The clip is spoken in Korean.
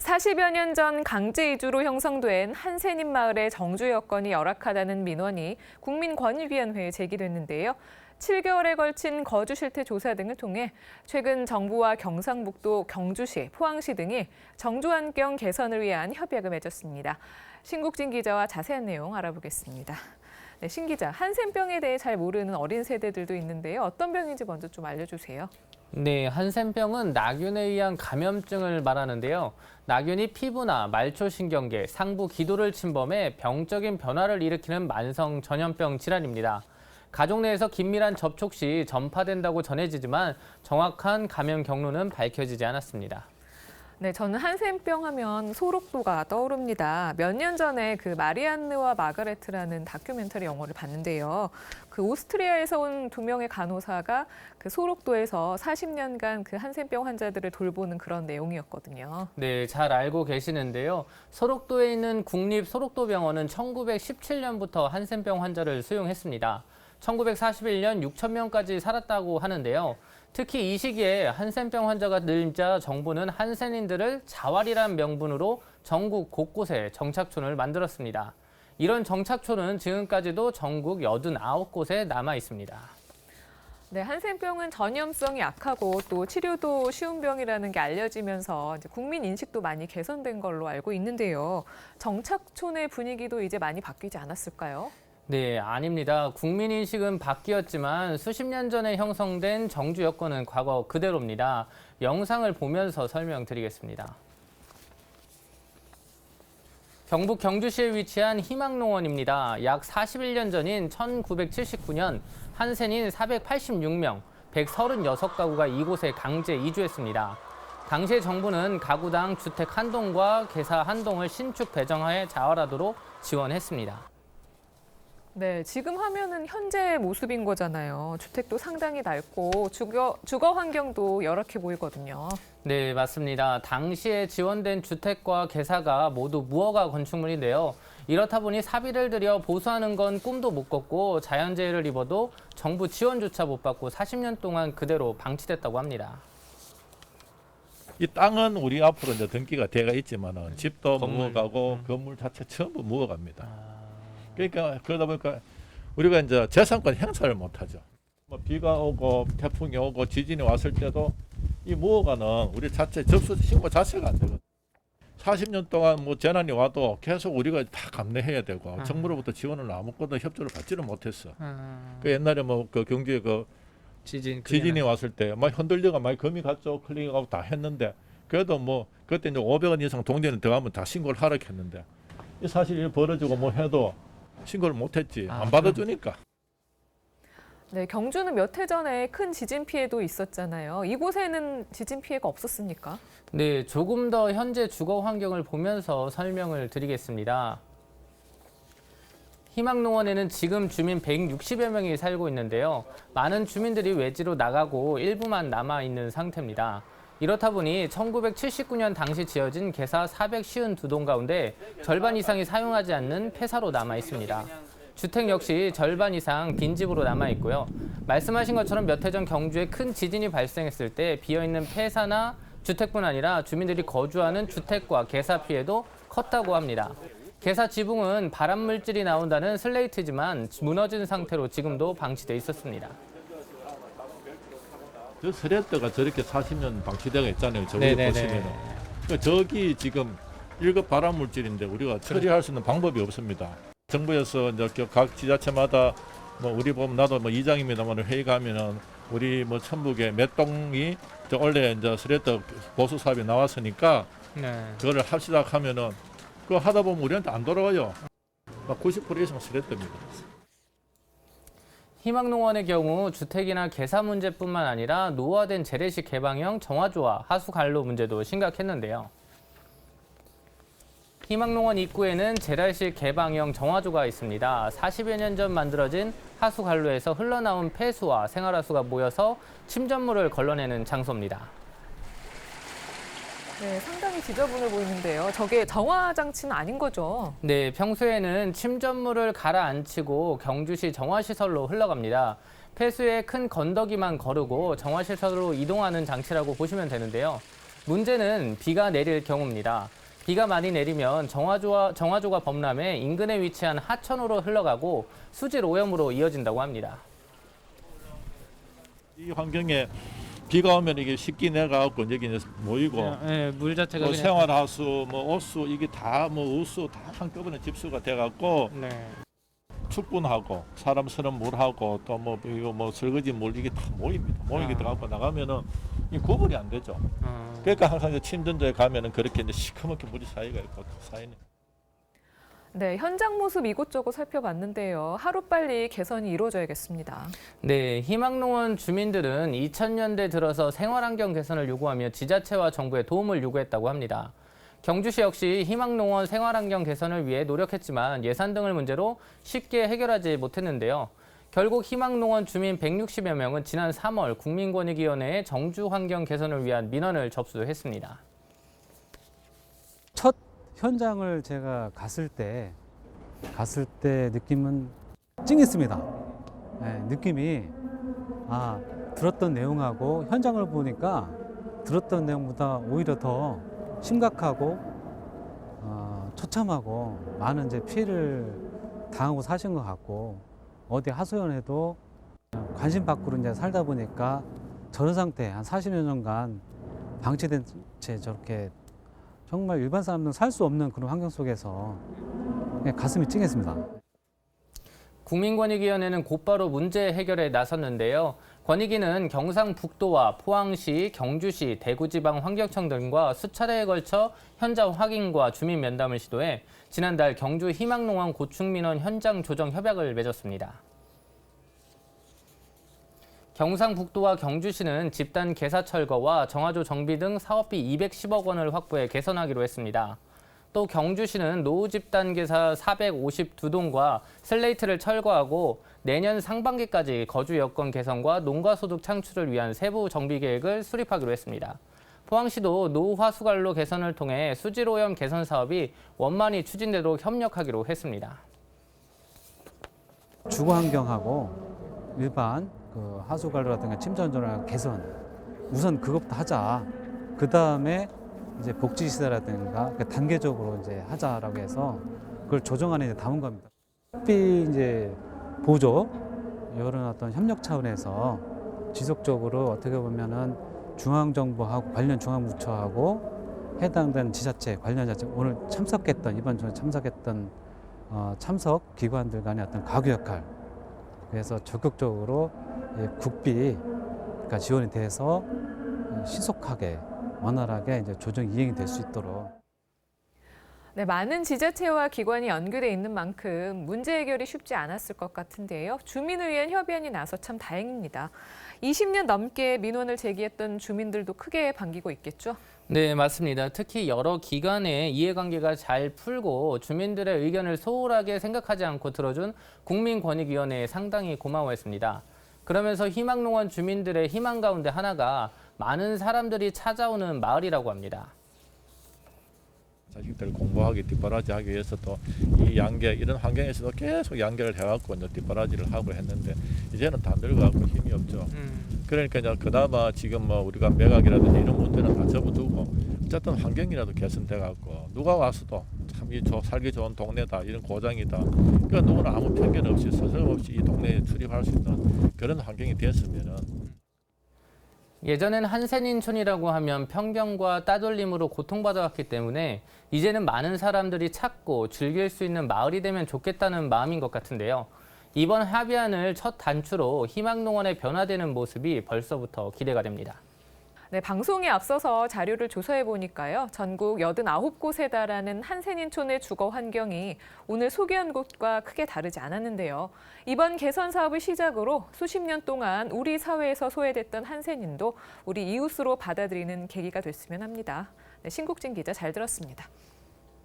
40여 년 전 강제 이주로 형성된 한센인 마을의 정주 여건이 열악하다는 민원이 국민권익위원회에 제기됐는데요. 7개월에 걸친 거주 실태 조사 등을 통해 최근 정부와 경상북도, 경주시, 포항시 등이 정주 환경 개선을 위한 협약을 맺었습니다. 신국진 기자와 자세한 내용 알아보겠습니다. 네, 신 기자, 한센병에 대해 잘 모르는 어린 세대들도 있는데요. 어떤 병인지 먼저 좀 알려주세요. 네, 한센병은 나균에 의한 감염증을 말하는데요. 나균이 피부나 말초신경계, 상부 기도를 침범해 병적인 변화를 일으키는 만성 전염병 질환입니다. 가족 내에서 긴밀한 접촉 시 전파된다고 전해지지만 정확한 감염 경로는 밝혀지지 않았습니다. 네, 저는 한센병 하면 소록도가 떠오릅니다. 몇 년 전에 그 마리안느와 마가레트라는 다큐멘터리 영화를 봤는데요. 그 오스트리아에서 온 두 명의 간호사가 그 소록도에서 40년간 그 한센병 환자들을 돌보는 그런 내용이었거든요. 네, 잘 알고 계시는데요. 소록도에 있는 국립소록도병원은 1917년부터 한센병 환자를 수용했습니다. 1941년 6천 명까지 살았다고 하는데요. 특히 이 시기에 한센병 환자가 늘자 정부는 한센인들을 자활이란 명분으로 전국 곳곳에 정착촌을 만들었습니다. 이런 정착촌은 지금까지도 전국 89곳에 남아 있습니다. 네, 한센병은 전염성이 약하고 또 치료도 쉬운 병이라는 게 알려지면서 이제 국민 인식도 많이 개선된 걸로 알고 있는데요. 정착촌의 분위기도 이제 많이 바뀌지 않았을까요? 네, 아닙니다. 국민인식은 바뀌었지만 수십 년 전에 형성된 정주 여건은 과거 그대로입니다. 영상을 보면서 설명드리겠습니다. 경북 경주시에 위치한 희망농원입니다. 약 41년 전인 1979년 한센인 486명, 136가구가 이곳에 강제 이주했습니다. 당시에 정부는 가구당 주택 한 동과 개사 한 동을 신축 배정하에 자활하도록 지원했습니다. 네, 지금 화면은 현재 모습인 거잖아요. 주택도 상당히 넓고 주거 환경도 열악해 보이거든요. 네, 맞습니다. 당시에 지원된 주택과 개사가 모두 무허가 건축물인데요. 이렇다 보니 사비를 들여 보수하는 건 꿈도 못 꿨고 자연재해를 입어도 정부 지원조차 못 받고 40년 동안 그대로 방치됐다고 합니다. 이 땅은 우리 앞으로 이제 등기가 돼가 있지만은 집도 무어가고 건물 자체 전부 무어갑니다. 그러니까 그러다 보니까 우리가 이제 재산권 행사를 못하죠. 뭐 비가 오고 태풍이 오고 지진이 왔을 때도 이 무허가는 우리 자체 접수 신고 자체가 안 되거든요. 40년 동안 뭐 재난이 와도 계속 우리가 다 감내해야 되고 정부로부터 지원을 아무것도 협조를 받지를 못했어. 그 옛날에 뭐 그 경주에 그 지진이 왔을 때 막 흔들려가 많이 금이 갔죠. 클릭하고 다 했는데 그래도 뭐 그때 이제 500원 이상 동전을 더하면 다 신고를 하라 했는데 이 사실 이 벌어지고 뭐 해도 신고를 못했지. 안 받아주니까. 네, 경주는 몇 해 전에 큰 지진 피해도 있었잖아요. 이곳에는 지진 피해가 없었습니까? 네, 조금 더 현재 주거 환경을 보면서 설명을 드리겠습니다. 희망농원에는 지금 주민 160여 명이 살고 있는데요. 많은 주민들이 외지로 나가고 일부만 남아있는 상태입니다. 이렇다 보니 1979년 당시 지어진 개사 452동 가운데 절반 이상이 사용하지 않는 폐사로 남아 있습니다. 주택 역시 절반 이상 빈집으로 남아 있고요. 말씀하신 것처럼 몇 해 전 경주에 큰 지진이 발생했을 때 비어있는 폐사나 주택뿐 아니라 주민들이 거주하는 주택과 개사 피해도 컸다고 합니다. 개사 지붕은 발암 물질이 나온다는 슬레이트지만 무너진 상태로 지금도 방치돼 있었습니다. 저 스레터가 저렇게 40년 방치되어 있잖아요. 저기 보시면은. 그러니까 저기 지금 1급 발암 물질인데 우리가 처리할 수 있는 방법이 없습니다. 정부에서 이제 각 지자체마다 뭐 우리 보면 나도 뭐 이장입니다만 회의 가면은 우리 뭐 천북에 몇 동이 원래 이제 스레터 보수 사업이 나왔으니까 그거를 합시다 하면은 그거 하다 보면 우리한테 안 돌아와요. 막 90% 이상 스레터입니다. 희망농원의 경우 주택이나 개사 문제뿐만 아니라 노후화된 재래식 개방형 정화조와 하수관로 문제도 심각했는데요. 희망농원 입구에는 재래식 개방형 정화조가 있습니다. 40여 년 전 만들어진 하수관로에서 흘러나온 폐수와 생활하수가 모여서 침전물을 걸러내는 장소입니다. 네, 상당히 지저분해 보이는데요. 저게 정화 장치는 아닌 거죠? 네, 평소에는 침전물을 가라앉히고 경주시 정화시설로 흘러갑니다. 폐수에 큰 건더기만 거르고 정화시설로 이동하는 장치라고 보시면 되는데요. 문제는 비가 내릴 경우입니다. 비가 많이 내리면 정화조가 범람해 인근에 위치한 하천으로 흘러가고 수질 오염으로 이어진다고 합니다. 이 환경에 비가 오면 이게 쉽게 내려가고 여기 이제 모이고 네, 물 자체가 뭐 그냥 생활하수, 뭐 옷수 이게 다 뭐 우수 다 한꺼번에 집수가 돼갖고 네. 축분하고 사람 쓰는 물하고 또 뭐 이거 뭐 설거지 물 이게 다 모입니다. 모이게 돼갖고 나가면은 이 구분이 안 되죠. 그러니까 항상 이제 침전도에 가면은 그렇게 이제 시커멓게 물이 쌓이가 있고 쌓이는. 네, 현장 모습 이곳저곳 살펴봤는데요. 하루빨리 개선이 이루어져야겠습니다. 네, 희망농원 주민들은 2000년대 들어서 생활환경 개선을 요구하며 지자체와 정부에 도움을 요구했다고 합니다. 경주시 역시 희망농원 생활환경 개선을 위해 노력했지만 예산 등을 문제로 쉽게 해결하지 못했는데요. 결국 희망농원 주민 160여 명은 지난 3월 국민권익위원회에 정주 환경 개선을 위한 민원을 접수했습니다. 첫 현장을 제가 갔을 때 느낌은 찡했습니다. 네, 느낌이 들었던 내용하고 현장을 보니까 들었던 내용보다 오히려 더 심각하고 처참하고 많은 이제 피해를 당하고 사신 것 같고 어디 하소연해도 관심 밖으로 이제 살다 보니까 저런 상태 한 40여 년간 방치된 채 저렇게 정말 일반 사람들은 살 수 없는 그런 환경 속에서 그냥 가슴이 찡했습니다. 국민권익위원회는 곧바로 문제 해결에 나섰는데요. 권익위는 경상북도와 포항시, 경주시, 대구지방환경청 등과 수차례에 걸쳐 현장 확인과 주민 면담을 시도해 지난달 경주 희망농원 고충민원 현장 조정 협약을 맺었습니다. 경상북도와 경주시는 집단 개사 철거와 정화조 정비 등 사업비 210억 원을 확보해 개선하기로 했습니다. 또 경주시는 노후 집단 개사 452동과 슬레이트를 철거하고 내년 상반기까지 거주 여건 개선과 농가 소득 창출을 위한 세부 정비 계획을 수립하기로 했습니다. 포항시도 노후 화수관로 개선을 통해 수질 오염 개선 사업이 원만히 추진되도록 협력하기로 했습니다. 주거 환경하고 일반 그 하수관로라든가 침전조랑 개선 우선 그것부터 하자. 그 다음에 이제 복지시설이라든가 단계적으로 이제 하자라고 해서 그걸 조정안에 이제 담은 겁니다. 특히 이제 보조 이런 어떤 협력 차원에서 지속적으로 어떻게 보면은 중앙정부하고 관련 중앙부처하고 해당된 지자체 관련 자체 오늘 참석했던 이번 주에 참석했던 참석 기관들 간의 어떤 가구 역할 그래서 적극적으로 국비 그러니까 지원이 돼서 신속하게 원활하게 이제 조정 이행이 될 수 있도록. 네, 많은 지자체와 기관이 연계돼 있는 만큼 문제 해결이 쉽지 않았을 것 같은데요. 주민을 위한 협의안이 나서 참 다행입니다. 20년 넘게 민원을 제기했던 주민들도 크게 반기고 있겠죠? 네, 맞습니다. 특히 여러 기관의 이해관계가 잘 풀고 주민들의 의견을 소홀하게 생각하지 않고 들어준 국민권익위원회에 상당히 고마워했습니다. 그러면서 희망농원 주민들의 희망 가운데 하나가 많은 사람들이 찾아오는 마을이라고 합니다. 자식들 공부하기 뒷바라지하기 위해서 또 이 양계 이런 환경에서도 계속 양계를 해갖고 이제 뒷바라지를 하고 했는데 이제는 다 늙어갖고 힘이 없죠. 그러니까 이제 그나마 지금 뭐 우리가 매각이라든지 이런 문제는 다 접어두고 어쨌든 환경이라도 개선돼갖고 누가 와서도 참 이 살기 좋은 동네다 이런 고장이다. 그러니까 누구나 아무 편견 없이 서슴없이 이 동네에 출입할 수 있는 그런 환경이 됐으면은. 예전엔 한센인촌이라고 하면 편견과 따돌림으로 고통받아왔기 때문에 이제는 많은 사람들이 찾고 즐길 수 있는 마을이 되면 좋겠다는 마음인 것 같은데요. 이번 합의안을 첫 단추로 희망농원의 변화되는 모습이 벌써부터 기대가 됩니다. 네, 방송에 앞서서 자료를 조사해 보니까요. 전국 89곳에 달하는 한센인촌의 주거 환경이 오늘 소개한 곳과 크게 다르지 않았는데요. 이번 개선 사업을 시작으로 수십 년 동안 우리 사회에서 소외됐던 한센인도 우리 이웃으로 받아들이는 계기가 됐으면 합니다. 네, 신국진 기자 잘 들었습니다.